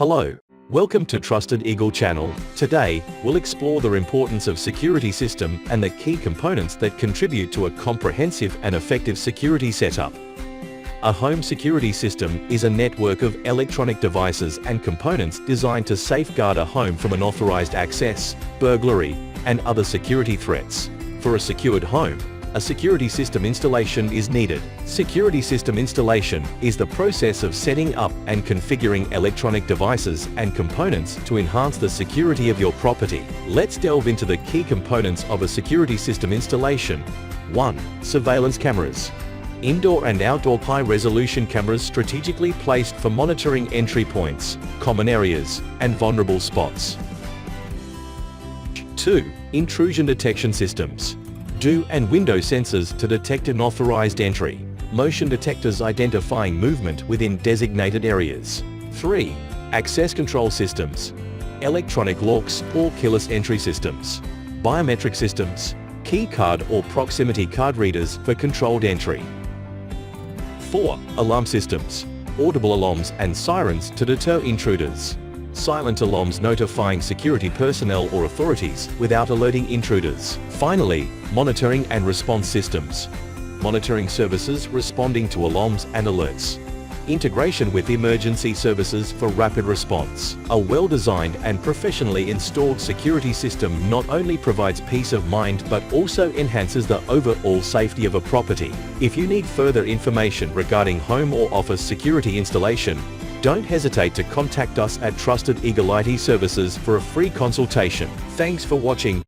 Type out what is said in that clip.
Hello. Welcome to Trusted Eagle channel. Today, we'll explore the importance of security system and the key components that contribute to a comprehensive and effective security setup. A home security system is a network of electronic devices and components designed to safeguard a home from unauthorized access, burglary, and other security threats. For a secured home, a security system installation is needed. Security system installation is the process of setting up and configuring electronic devices and components to enhance the security of your property. Let's delve into the key components of a security system installation. 1. Surveillance cameras. Indoor and outdoor high-resolution cameras strategically placed for monitoring entry points, common areas, and vulnerable spots. 2. Intrusion Detection Systems. Door and window sensors to detect unauthorized entry. Motion detectors identifying movement within designated areas. 3. Access control systems. Electronic locks or keyless entry systems. Biometric systems. Key card or proximity card readers for controlled entry. 4. Alarm systems. Audible alarms and sirens to deter intruders. Silent alarms notifying security personnel or authorities without alerting intruders. Finally, monitoring and response systems. Monitoring services responding to alarms and alerts. Integration with emergency services for rapid response. A well-designed and professionally installed security system not only provides peace of mind but also enhances the overall safety of a property. If you need further information regarding home or office security installation, don't hesitate to contact us at Trusted Eagle IT Services for a free consultation. Thanks for watching.